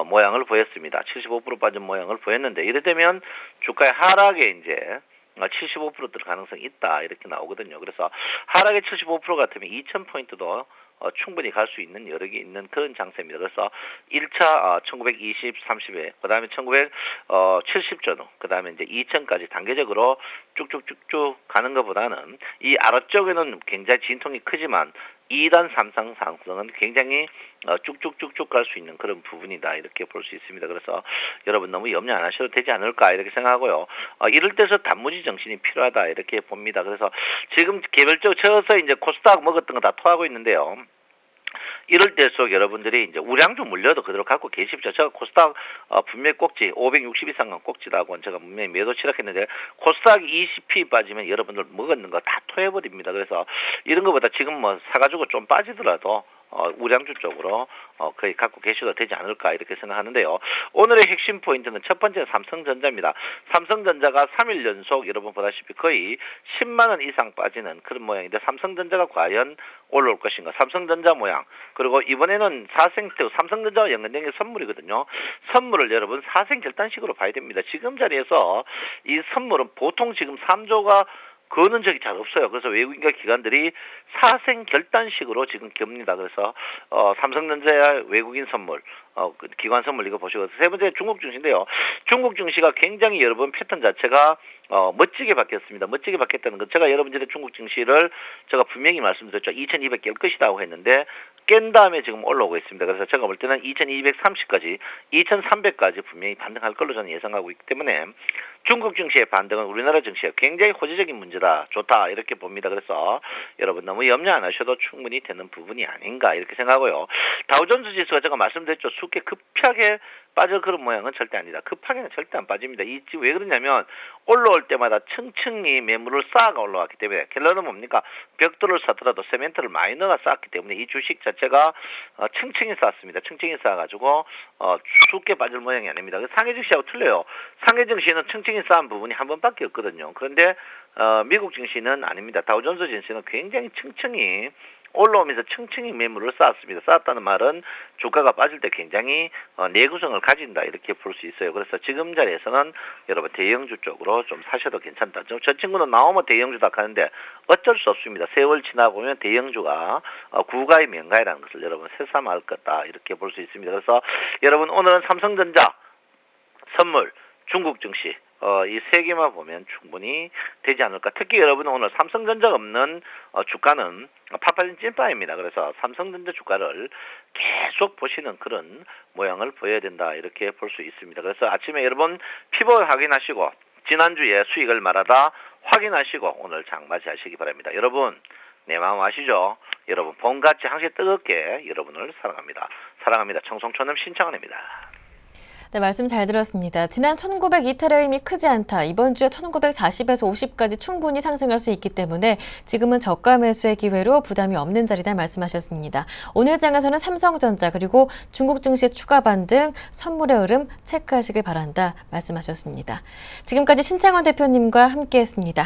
모양을 보였습니다. 75% 빠진 모양을 보였는데 이래 되면 주가의 하락에 이제 75% 들 가능성이 있다 이렇게 나오거든요. 그래서 하락의 75% 같으면 2,000포인트도 충분히 갈 수 있는 여력이 있는 그런 장세입니다. 그래서 1차 1920, 30에 그다음에 1970 전후 그다음에 이제 2000까지 단계적으로 쭉쭉쭉쭉 가는 것보다는 이 아래쪽에는 굉장히 진통이 크지만 2단 3상 상승은 굉장히 쭉쭉쭉쭉 갈 수 있는 그런 부분이다 이렇게 볼 수 있습니다. 그래서 여러분 너무 염려 안 하셔도 되지 않을까 이렇게 생각하고요. 이럴 때서 단무지 정신이 필요하다 이렇게 봅니다. 그래서 지금 개별적으로 쳐서 이제 코스닥 먹었던 거 다 토하고 있는데요. 이럴 때일수록 여러분들이 이제 우량주 물려도 그대로 갖고 계십시오. 제가 코스닥 분명히 꼭지 560 이상 간 꼭지라고 제가 분명히 매도 치락했는데 코스닥 20p 빠지면 여러분들 먹었는 거 다 토해버립니다. 그래서 이런 것보다 지금 뭐 사가지고 좀 빠지더라도 우량주 쪽으로 거의 갖고 계셔도 되지 않을까 이렇게 생각하는데요. 오늘의 핵심 포인트는 첫 번째 삼성전자입니다. 삼성전자가 3일 연속 여러분 보다시피 거의 10만 원 이상 빠지는 그런 모양인데 삼성전자가 과연 올라올 것인가. 삼성전자 모양. 그리고 이번에는 삼성전자와 연관된 게 선물이거든요. 선물을 여러분 사생 결단식으로 봐야 됩니다. 지금 자리에서 이 선물은 보통 지금 3조가 그거는 적이 잘 없어요. 그래서 외국인과 기관들이 사생 결단식으로 지금 깁니다. 그래서 삼성전자의 외국인 선물, 기관 선물 이거 보시고 세 번째 중국 증시인데요. 중국 증시가 굉장히 여러분 패턴 자체가 멋지게 바뀌었습니다. 멋지게 바뀌었다는 것. 제가 여러분들의 중국 증시를 제가 분명히 말씀드렸죠. 2200 깰 것이라고 했는데 깬 다음에 지금 올라오고 있습니다. 그래서 제가 볼 때는 2230까지, 2300까지 분명히 반등할 걸로 저는 예상하고 있기 때문에 중국 증시의 반등은 우리나라 증시에 굉장히 호재적인 문제다. 좋다. 이렇게 봅니다. 그래서 여러분 너무 염려 안 하셔도 충분히 되는 부분이 아닌가 이렇게 생각하고요. 다우존스 지수가 제가 말씀드렸죠. 쉽게 급하게 빠질 그런 모양은 절대 아니다. 급하게는 절대 안 빠집니다. 왜 그러냐면 올라올 때마다 층층이 매물을 쌓아가 올라왔기 때문에 결론은 뭡니까? 벽돌을 쌓더라도 세멘트를 많이 넣어 쌓았기 때문에 이 주식 자체가 층층이 쌓았습니다. 층층이 쌓아가지고 쉽게 빠질 모양이 아닙니다. 상해 증시하고 틀려요. 상해 증시는 층층이 쌓은 부분이 한 번밖에 없거든요. 그런데 미국 증시는 아닙니다. 다우존스 증시는 굉장히 층층이 올라오면서 층층이 매물을 쌓았습니다. 쌓았다는 말은 주가가 빠질 때 굉장히 내구성을 가진다 이렇게 볼 수 있어요. 그래서 지금 자리에서는 여러분 대형주 쪽으로 좀 사셔도 괜찮다. 저 친구는 나오면 대형주다 하는데 어쩔 수 없습니다. 세월 지나 보면 대형주가 구가의 명가이라는 것을 여러분 새삼알 거다 이렇게 볼 수 있습니다. 그래서 여러분 오늘은 삼성전자, 선물, 중국 증시 이 세 개만 보면 충분히 되지 않을까. 특히 여러분 오늘 삼성전자가 없는 주가는 파파진 찐빠입니다. 그래서 삼성전자 주가를 계속 보시는 그런 모양을 보여야 된다 이렇게 볼 수 있습니다. 그래서 아침에 여러분 피벗 확인하시고 지난주에 수익을 말하다 확인하시고 오늘 장맞이하시기 바랍니다. 여러분 내 마음 아시죠? 여러분 봄같이 항상 뜨겁게 여러분을 사랑합니다. 사랑합니다. 청송촌음 신청합니다. 네, 말씀 잘 들었습니다. 지난 1900 이탈의 힘이 크지 않다. 이번 주에 1940에서 50까지 충분히 상승할 수 있기 때문에 지금은 저가 매수의 기회로 부담이 없는 자리다 말씀하셨습니다. 오늘 장에서는 삼성전자 그리고 중국 증시의 추가 반등, 선물의 흐름 체크하시길 바란다 말씀하셨습니다. 지금까지 신창원 대표님과 함께했습니다.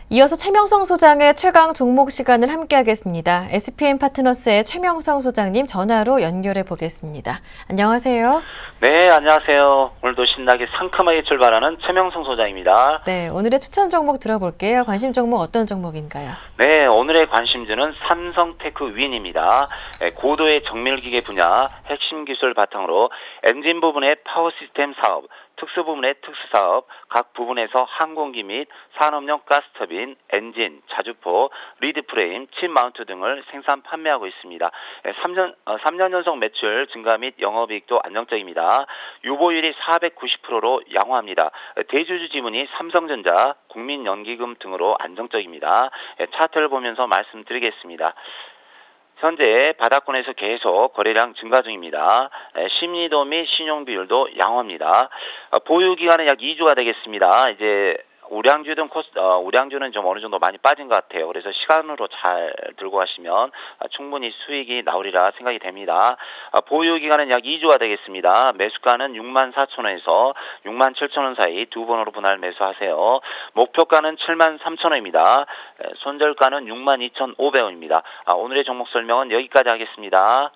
이어서 최명성 소장의 최강 종목 시간을 함께하겠습니다. SPM 파트너스의 최명성 소장님 전화로 연결해 보겠습니다. 안녕하세요. 네, 안녕하세요. 오늘도 신나게 상큼하게 출발하는 최명성 소장입니다. 네, 오늘의 추천 종목 들어볼게요. 관심 종목 어떤 종목인가요? 네, 오늘의 관심주는 삼성테크윈입니다. 고도의 정밀기계 분야, 핵심 기술 바탕으로 엔진 부분의 파워 시스템 사업, 특수 부분의 특수 사업, 각 부분에서 항공기 및 산업용 가스터빈, 엔진, 자주포, 리드 프레임, 칩 마운트 등을 생산 판매하고 있습니다. 3년 연속 매출 증가 및 영업이익도 안정적입니다. 유보율이 490%로 양호합니다. 대주주 지분이 삼성전자, 국민연기금 등으로 안정적입니다. 차트를 보면서 말씀드리겠습니다. 현재 바닥권에서 계속 거래량 증가 중입니다. 심리도 및 신용 비율도 양호합니다. 보유 기간은 약 2주가 되겠습니다. 이제 우량주는 좀 어느 정도 많이 빠진 것 같아요. 그래서 시간으로 잘 들고 가시면 충분히 수익이 나오리라 생각이 됩니다. 보유 기간은 약 2주가 되겠습니다. 매수가는 64,000원에서 67,000원 사이 두 번으로 분할 매수하세요. 목표가는 73,000원입니다. 손절가는 62,500원입니다. 오늘의 종목 설명은 여기까지 하겠습니다.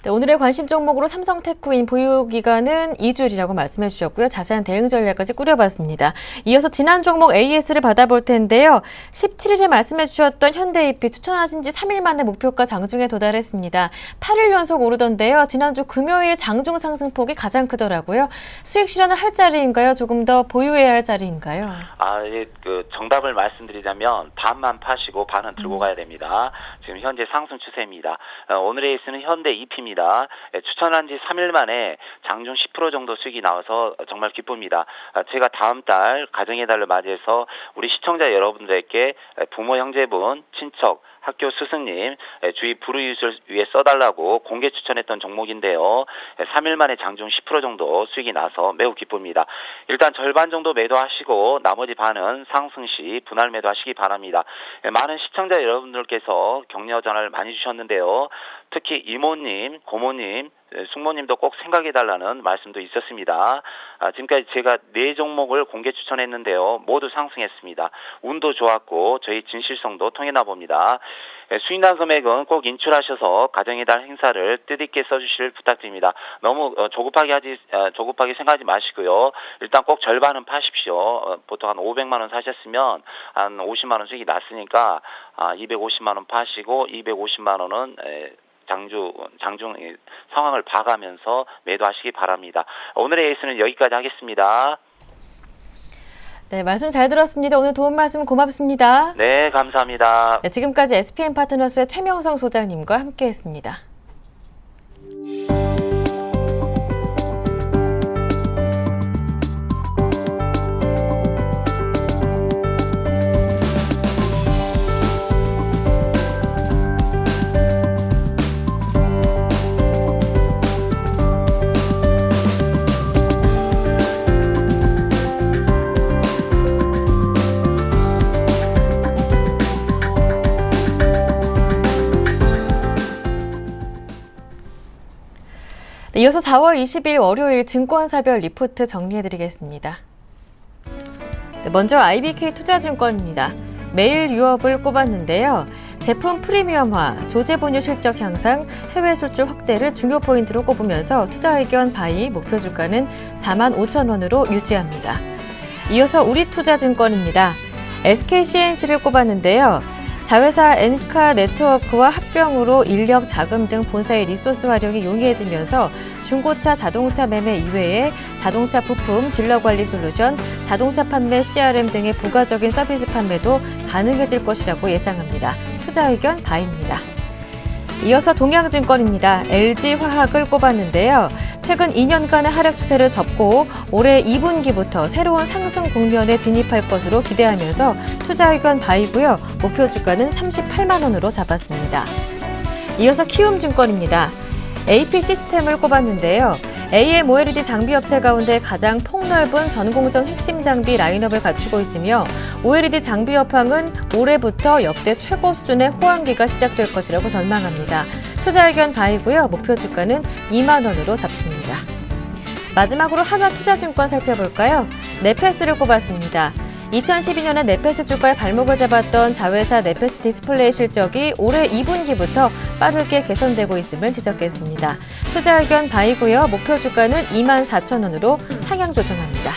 네, 오늘의 관심 종목으로 삼성테크윈 보유 기간은 2주일이라고 말씀해 주셨고요. 자세한 대응 전략까지 꾸려봤습니다. 이어서 지난 종목 AS를 받아볼 텐데요. 17일에 말씀해 주셨던 현대EP 추천하신 지 3일 만에 목표가 장중에 도달했습니다. 8일 연속 오르던데요. 지난주 금요일 장중 상승폭이 가장 크더라고요. 수익 실현을 할 자리인가요? 조금 더 보유해야 할 자리인가요? 정답을 말씀드리자면 반만 파시고 반은 들고 가야 됩니다. 지금 현재 상승 추세입니다. 오늘의 에이스는 현대EP입니다. 추천한 지 3일 만에 장중 10% 정도 수익이 나와서 정말 기쁩니다. 제가 다음 달 가정의 달을 맞이해서 우리 시청자 여러분들께 부모, 형제분, 친척, 학교 스승님 주위 불우이웃을 위해 써달라고 공개 추천했던 종목인데요. 3일 만에 장중 10% 정도 수익이 나서 매우 기쁩니다. 일단 절반 정도 매도하시고 나머지 반은 상승 시 분할 매도하시기 바랍니다. 많은 시청자 여러분들께서 격려 전화를 많이 주셨는데요. 특히 이모님, 고모님, 숙모님도 꼭 생각해달라는 말씀도 있었습니다. 지금까지 제가 4종목을 공개 추천했는데요. 모두 상승했습니다. 운도 좋았고 저희 진실성도 통했나 봅니다. 수익난 금액은 꼭 인출하셔서 가정의 달 행사를 뜻있게 써주실 부탁드립니다. 너무 조급하게 생각하지 마시고요. 일단 꼭 절반은 파십시오. 보통 한 500만 원 사셨으면 한 50만 원 수익이 났으니까 250만 원 파시고 250만 원은 장중 상황을 봐가면서 매도하시기 바랍니다. 오늘의 에이스는 여기까지 하겠습니다. 네, 말씀 잘 들었습니다. 오늘 도움 말씀 고맙습니다. 네, 감사합니다. 네, 지금까지 SPM 파트너스의 최명성 소장님과 함께했습니다. 네, 이어서 4월 20일 월요일 증권사별 리포트 정리해드리겠습니다. 네, 먼저 IBK 투자증권입니다. 매일 유업을 꼽았는데요. 제품 프리미엄화, 조제보유 실적 향상, 해외 수출 확대를 중요 포인트로 꼽으면서 투자 의견 바이 목표 주가는 45,000원으로 유지합니다. 이어서 우리투자증권입니다. SKCNC를 꼽았는데요. 자회사 엔카네트워크와 합병으로 인력, 자금 등 본사의 리소스 활용이 용이해지면서 중고차 자동차 매매 이외에 자동차 부품, 딜러 관리 솔루션, 자동차 판매 CRM 등의 부가적인 서비스 판매도 가능해질 것이라고 예상합니다. 투자 의견 바입니다. 이어서 동양증권입니다. LG화학을 꼽았는데요. 최근 2년간의 하락 추세를 접고 올해 2분기부터 새로운 상승 국면에 진입할 것으로 기대하면서 투자 의견 바이고요. 목표 주가는 38만 원으로 잡았습니다. 이어서 키움증권입니다. AP 시스템을 꼽았는데요. AM OLED 장비 업체 가운데 가장 폭넓은 전공정 핵심 장비 라인업을 갖추고 있으며 OLED 장비 업황은 올해부터 역대 최고 수준의 호황기가 시작될 것이라고 전망합니다. 투자 의견 바이고요. 목표 주가는 2만 원으로 잡습니다. 마지막으로 하나투자증권 살펴볼까요? 네페스를 꼽았습니다. 2012년에 네페스 주가의 발목을 잡았던 자회사 네페스 디스플레이 실적이 올해 2분기부터 빠르게 개선되고 있음을 지적했습니다. 투자 의견 바이고요. 목표 주가는 24,000원으로 상향 조정합니다.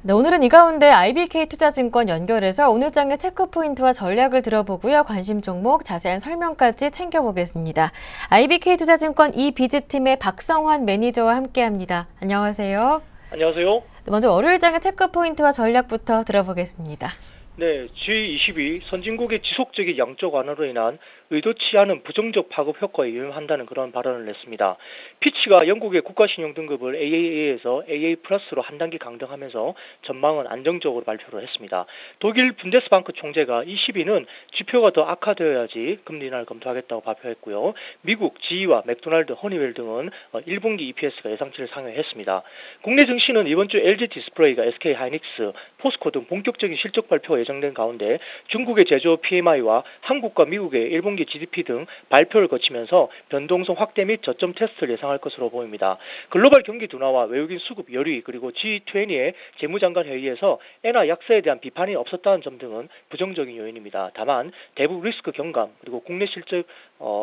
네, 오늘은 이 가운데 IBK 투자증권 연결해서 오늘 장의 체크포인트와 전략을 들어보고요. 관심 종목 자세한 설명까지 챙겨보겠습니다. IBK 투자증권 이비즈팀의 박성환 매니저와 함께합니다. 안녕하세요. 안녕하세요. 먼저 월요일장의 체크포인트와 전략부터 들어보겠습니다. 네, G22 선진국의 지속적인 양적 완화로 인한 의도치 않은 부정적 파급 효과에 유용한다는 그런 발언을 냈습니다. 피치가 영국의 국가신용 등급을 AAA에서 AA+로 한 단계 강등하면서 전망은 안정적으로 발표를 했습니다. 독일 분데스방크 총재가 22는 지표가 더 악화되어야지 금리 인하를 검토하겠다고 발표했고요. 미국 GE와 맥도날드, 허니웰 등은 1분기 EPS가 예상치를 상회했습니다. 국내 증시는 이번 주 LG 디스플레이가 SK 하이닉스, 포스코 등 본격적인 실적 발표가 예정된 가운데 중국의 제조업 PMI와 한국과 미국의 1분기 GDP 등 발표를 거치면서 변동성 확대 및 저점 테스트를 예상할 것으로 보입니다. 글로벌 경기 둔화와 외국인 수급 열의 그리고 G20의 재무장관 회의에서 엔화 약세에 대한 비판이 없었다는 점 등은 부정적인 요인입니다. 다만 대북 리스크 경감 그리고 국내 실적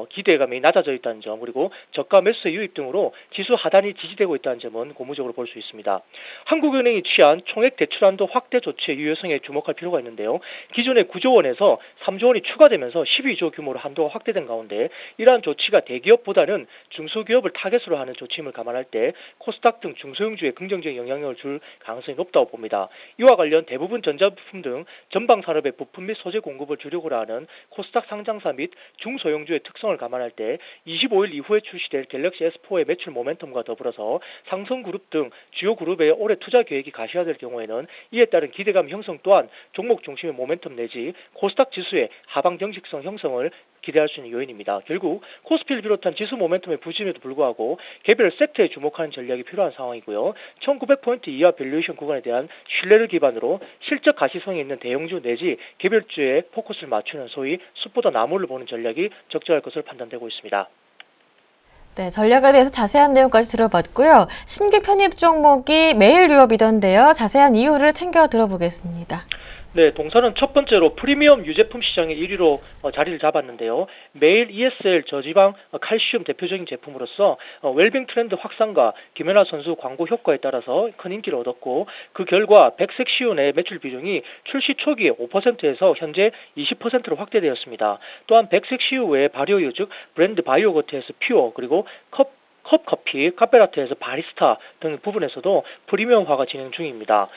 기대감이 낮아져 있다는 점 그리고 저가 매수세 유입 등으로 지수 하단이 지지되고 있다는 점은 고무적으로 볼 수 있습니다. 한국은행이 취한 총액 대출 한도 확대 조치의 유효성에 주목할 필요가 있는데요. 기존의 9조 원에서 3조 원이 추가되면서 12조 규모로 한도가 확대된 가운데 이러한 조치가 대기업보다는 중소기업을 타겟으로 하는 조치임을 감안할 때 코스닥 등 중소형주에 긍정적인 영향력을 줄 가능성이 높다고 봅니다. 이와 관련 대부분 전자부품 등 전방산업의 부품 및 소재 공급을 주력으로 하는 코스닥 상장사 및 중소형주의 특성을 감안할 때 25일 이후에 출시될 갤럭시 S4의 매출 모멘텀과 더불어서 삼성그룹 등 주요 그룹의 올해 투자 계획이 가시화될 경우에는 이에 따른 기대감 형성 또한 종목 중심의 모멘텀 내지 코스닥 지수의 하방 경직성 형성을 기대할 수 있는 요인입니다. 결국 코스피를 비롯한 지수 모멘텀의 부진에도 불구하고 개별 섹터에 주목하는 전략이 필요한 상황이고요. 1900포인트 이하 밸류에이션 구간에 대한 신뢰를 기반으로 실적 가시성이 있는 대형주 내지 개별주에 포커스를 맞추는 소위 숲보다 나무를 보는 전략이 적절할 것으로 판단되고 있습니다. 네, 전략에 대해서 자세한 내용까지 들어봤고요. 신규 편입 종목이 매일 유업이던데요. 자세한 이유를 챙겨 들어보겠습니다. 네, 동사는 첫 번째로 프리미엄 유제품 시장의 1위로 자리를 잡았는데요. 매일 ESL 저지방 칼슘 대표적인 제품으로서 웰빙 트렌드 확산과 김연아 선수 광고 효과에 따라서 큰 인기를 얻었고 그 결과 백색시온의 매출 비중이 출시 초기에 5%에서 현재 20%로 확대되었습니다. 또한 백색시오 외에 발효유 즉 브랜드 바이오거트에서 퓨어 그리고 컵커피, 카페라테에서 바리스타 등 부분에서도 프리미엄화가 진행 중입니다.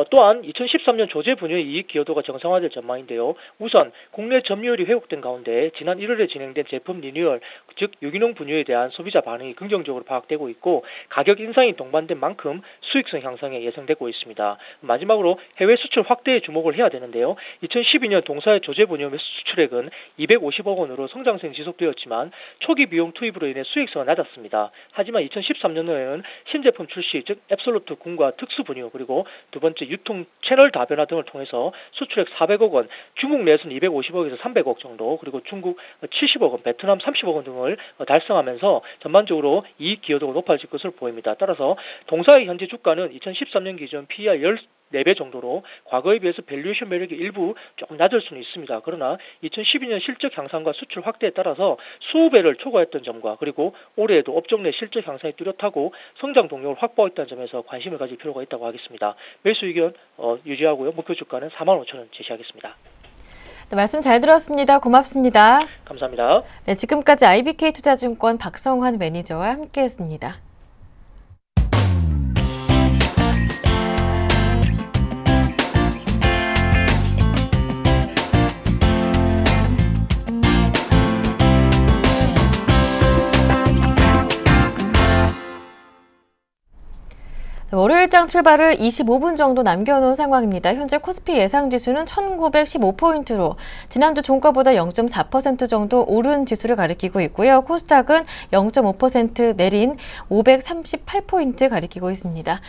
또한 2013년 조제 분야의 이익 기여도가 정상화될 전망인데요. 우선 국내 점유율이 회복된 가운데 지난 1월에 진행된 제품 리뉴얼, 즉 유기농 분야에 대한 소비자 반응이 긍정적으로 파악되고 있고 가격 인상이 동반된 만큼 수익성 향상에 예상되고 있습니다. 마지막으로 해외 수출 확대에 주목을 해야 되는데요. 2012년 동사의 조제 분야 매수 수출액은 250억 원으로 성장세는 지속되었지만 초기 비용 투입으로 인해 수익성은 낮았습니다. 하지만 2013년도에는 신제품 출시, 즉 앱솔루트 군과 특수 분유, 그리고 두 번째 유통 채널 다변화 등을 통해서 수출액 400억 원, 중국 내에서는 250억에서 300억 정도, 그리고 중국 70억 원, 베트남 30억 원 등을 달성하면서 전반적으로 이익 기여도가 높아질 것으로 보입니다. 따라서 동사의 현재 주가는 2013년 기준 PER 4배 정도로 과거에 비해서 밸류에이션 매력이 일부 조금 낮을 수는 있습니다. 그러나 2012년 실적 향상과 수출 확대에 따라서 수배를 초과했던 점과 그리고 올해에도 업종 내 실적 향상이 뚜렷하고 성장 동력을 확보했다는 점에서 관심을 가질 필요가 있다고 하겠습니다. 매수 의견 유지하고요. 목표 주가는 45,000원 제시하겠습니다. 네, 말씀 잘 들었습니다. 고맙습니다. 감사합니다. 네, 지금까지 IBK투자증권 박성환 매니저와 함께했습니다. 월요일장 출발을 25분 정도 남겨놓은 상황입니다. 현재 코스피 예상지수는 1915포인트로 지난주 종가보다 0.4% 정도 오른 지수를 가리키고 있고요. 코스닥은 0.5% 내린 538포인트 가리키고 있습니다.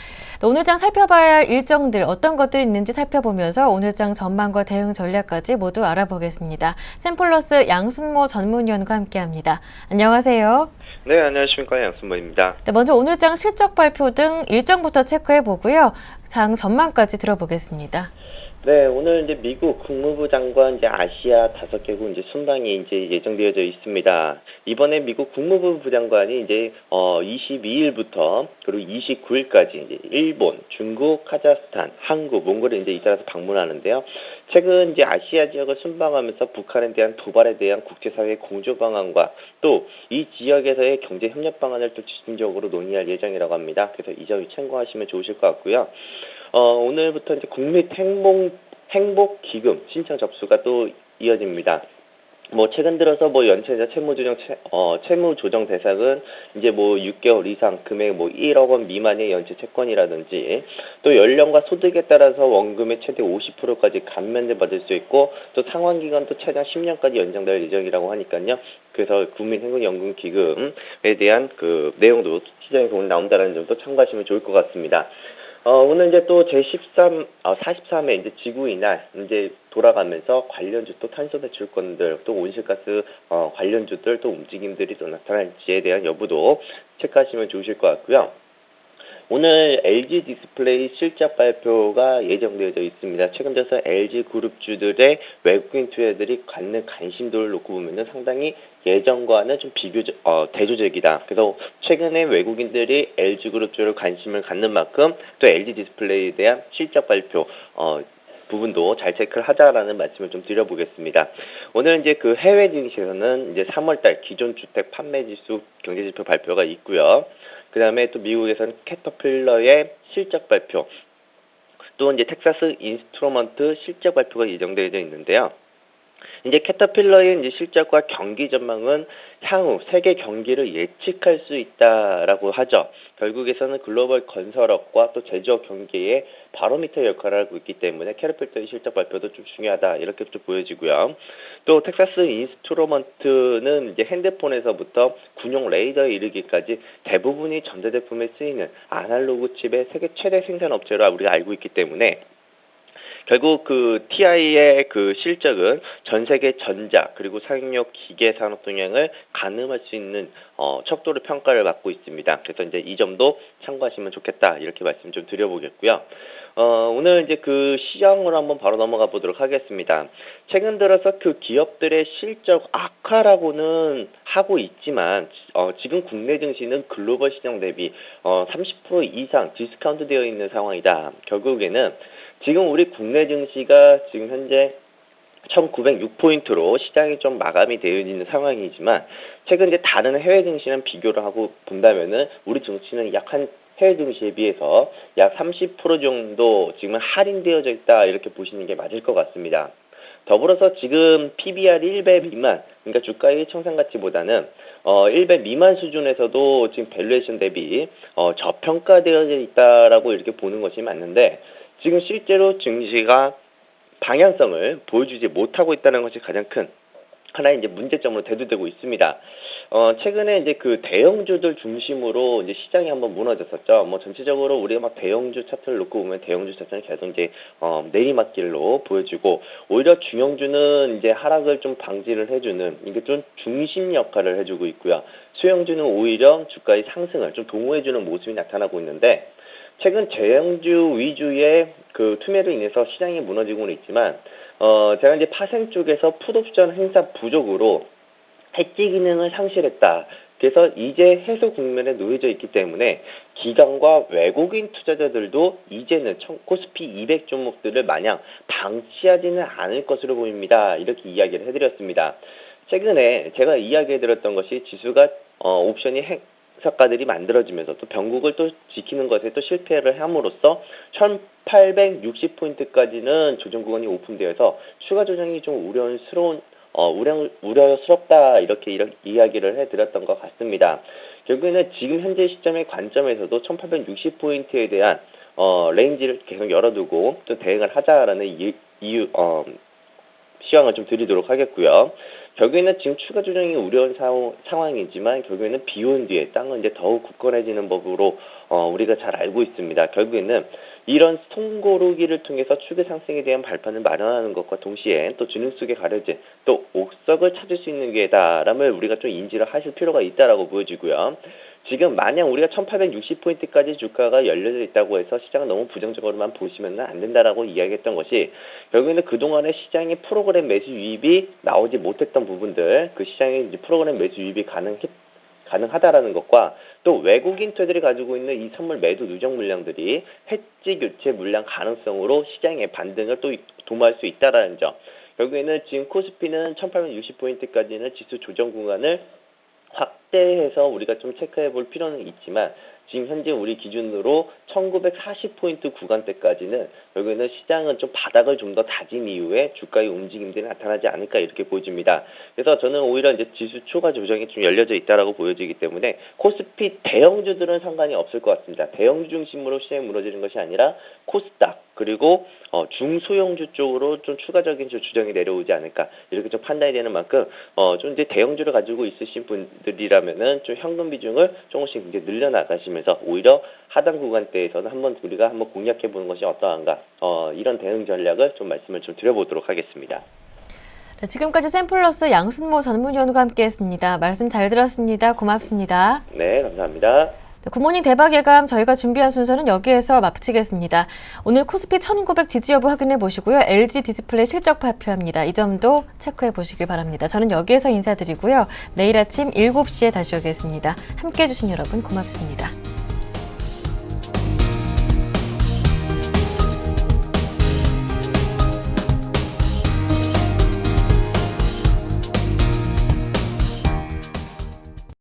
오늘장 살펴봐야 할 일정들 어떤 것들이 있는지 살펴보면서 오늘장 전망과 대응 전략까지 모두 알아보겠습니다. 샘플러스 양순모 전문위원과 함께합니다. 안녕하세요. 네, 안녕하십니까. 양순모입니다. 네, 먼저 오늘장 실적 발표 등 일정부터 체크해 보고요. 장 전망까지 들어보겠습니다. 네, 오늘 이제 미국 국무부 장관 이제 아시아 5개국 이제 순방이 이제 예정되어져 있습니다. 이번에 미국 국무부 부장관이 이제 22일부터 그리고 29일까지 이제 일본, 중국, 카자흐스탄, 한국, 몽골을 이제 잇따라서 방문하는데요. 최근 이제 아시아 지역을 순방하면서 북한에 대한 도발에 대한 국제사회의 공조 방안과 또 이 지역에서의 경제 협력 방안을 또 집중적으로 논의할 예정이라고 합니다. 그래서 이 점이 참고하시면 좋으실 것 같고요. 오늘부터 이제 국립행복기금 신청 접수가 또 이어집니다. 최근 들어서 연체자 채무조정 대상은 이제 6개월 이상 금액 1억 원 미만의 연체 채권이라든지 또 연령과 소득에 따라서 원금의 최대 50%까지 감면을 받을 수 있고 또 상환기간도 최장 10년까지 연장될 예정이라고 하니까요. 그래서 국민행복연금기금에 대한 그 내용도 시장에서 오늘 나온다는 점도 참고하시면 좋을 것 같습니다. 오늘 이제 또 제43회 이제 지구이날 이제 돌아가면서 관련주 또 탄소 배출권들 또 온실가스 관련주들 또 움직임들이 또 나타날지에 대한 여부도 체크하시면 좋으실 것 같고요. 오늘 LG 디스플레이 실적 발표가 예정되어져 있습니다. 최근 들어서 LG 그룹주들의 외국인 투자들이 갖는 관심도를 놓고 보면은 상당히 예전과는 좀 대조적이다. 그래서 최근에 외국인들이 LG 그룹주를 관심을 갖는 만큼 또 LG 디스플레이에 대한 실적 발표 부분도 잘 체크를 하자라는 말씀을 좀 드려보겠습니다. 오늘 이제 그 해외 증시에서는 이제 3월달 기존 주택 판매 지수 경제지표 발표가 있고요. 그 다음에 또 미국에서는 캐터필러의 실적 발표, 또 이제 텍사스 인스트루먼트 실적 발표가 예정되어 있는데요. 이제 캐터필러의 이제 실적과 경기 전망은 향후 세계 경기를 예측할 수 있다라고 하죠. 결국에서는 글로벌 건설업과 또 제조업 경기의 바로미터 역할을 하고 있기 때문에 캐터필러의 실적 발표도 좀 중요하다 이렇게 좀 보여지고요. 또 텍사스 인스트루먼트는 이제 핸드폰에서부터 군용 레이더에 이르기까지 대부분이 전자제품에 쓰이는 아날로그 칩의 세계 최대 생산 업체로 우리가 알고 있기 때문에 결국 그 TI의 그 실적은 전 세계 전자 그리고 상용력 기계 산업 동향을 가늠할 수 있는 척도로 평가를 받고 있습니다. 그래서 이제 이 점도 참고하시면 좋겠다 이렇게 말씀 좀 드려보겠고요. 오늘 이제 그 시장으로 한번 바로 넘어가 보도록 하겠습니다. 최근 들어서 그 기업들의 실적 악화라고는 하고 있지만 지금 국내 증시는 글로벌 시장 대비 30% 이상 디스카운트 되어 있는 상황이다. 결국에는 지금 우리 국내 증시가 지금 현재 1906포인트로 시장이 좀 마감이 되어 있는 상황이지만 최근 이제 다른 해외 증시랑 비교를 하고 본다면은 우리 증시는 약 한 해외 증시에 비해서 약 30% 정도 지금 할인되어져 있다 이렇게 보시는 게 맞을 것 같습니다. 더불어서 지금 PBR 1배 미만, 그러니까 주가의 청산 가치보다는 1배 미만 수준에서도 지금 밸류에이션 대비 저평가되어져 있다라고 이렇게 보는 것이 맞는데 지금 실제로 증시가 방향성을 보여주지 못하고 있다는 것이 가장 큰 하나의 이제 문제점으로 대두되고 있습니다. 최근에 이제 그 대형주들 중심으로 이제 시장이 한번 무너졌었죠. 뭐 전체적으로 우리가 막 대형주 차트를 놓고 보면 대형주 차트는 계속 이제 내리막길로 보여지고, 오히려 중형주는 이제 하락을 좀 방지를 해주는, 이게 좀 중심 역할을 해주고 있고요. 소형주는 오히려 주가의 상승을 좀 동호해주는 모습이 나타나고 있는데, 최근 대형주 위주의 그 투매로 인해서 시장이 무너지고는 있지만, 제가 이제 파생 쪽에서 풋옵션 행사 부족으로 해지 기능을 상실했다. 그래서 이제 해소 국면에 놓여져 있기 때문에 기관과 외국인 투자자들도 이제는 코스피 200 종목들을 마냥 방치하지는 않을 것으로 보입니다. 이렇게 이야기를 해드렸습니다. 최근에 제가 이야기해드렸던 것이 지수가 옵션이 행사가들이 만들어지면서 또 변곡을 또 지키는 것에 또 실패를 함으로써 1860포인트까지는 조정 구간이 오픈되어서 추가 조정이 좀 우려스럽다, 이렇게 이야기를 해드렸던 것 같습니다. 결국에는 지금 현재 시점의 관점에서도 1860포인트에 대한 레인지를 계속 열어두고 또 대응을 하자라는 시황을 좀 드리도록 하겠고요. 결국에는 지금 추가 조정이 우려운 상황이지만 결국에는 비온 뒤에 땅은 이제 더욱 굳건해지는 법으로 우리가 잘 알고 있습니다. 결국에는 이런 송고르기를 통해서 추계 상승에 대한 발판을 마련하는 것과 동시에 또 주능 속에 가려진 또 옥석을 찾을 수 있는 게다람을 우리가 좀 인지를 하실 필요가 있다라고 보여지고요. 지금 만약 우리가 1860포인트까지 주가가 열려져 있다고 해서 시장을 너무 부정적으로만 보시면 안 된다라고 이야기했던 것이, 결국에는 그동안에 시장의 프로그램 매수 유입이 나오지 못했던 부분들, 그 시장의 이제 프로그램 매수 유입이 가능하다라는 것과, 또 외국인 투자들이 가지고 있는 이 선물 매도 누적 물량들이 해지 교체 물량 가능성으로 시장의 반등을 또 도모할 수 있다라는 점. 결국에는 지금 코스피는 1860포인트까지는 지수 조정 구간을 확대해서 우리가 좀 체크해 볼 필요는 있지만, 지금 현재 우리 기준으로 1940포인트 구간대까지는 결국에는 시장은 좀 바닥을 좀 더 다진 이후에 주가의 움직임들이 나타나지 않을까, 이렇게 보여집니다. 그래서 저는 오히려 이제 지수 초과 조정이 좀 열려져 있다라고 보여지기 때문에 코스피 대형주들은 상관이 없을 것 같습니다. 대형주 중심으로 시장이 무너지는 것이 아니라 코스닥 그리고 중소형주 쪽으로 좀 추가적인 조정이 내려오지 않을까, 이렇게 좀 판단이 되는 만큼 좀 이제 대형주를 가지고 있으신 분들이라면은 좀 현금 비중을 조금씩 이제 늘려나가시면서 오히려 하단 구간대에서는 우리가 한번 공략해 보는 것이 어떠한가, 이런 대응 전략을 좀 말씀을 좀 드려보도록 하겠습니다. 네, 지금까지 샘플러스 양순모 전문위원과 함께했습니다. 말씀 잘 들었습니다. 고맙습니다. 네, 감사합니다. 굿모닝 대박 예감, 저희가 준비한 순서는 여기에서 마치겠습니다. 오늘 코스피 1900 지지 여부 확인해 보시고요. LG 디스플레이 실적 발표합니다. 이 점도 체크해 보시길 바랍니다. 저는 여기에서 인사드리고요. 내일 아침 7시에 다시 오겠습니다. 함께해 주신 여러분 고맙습니다.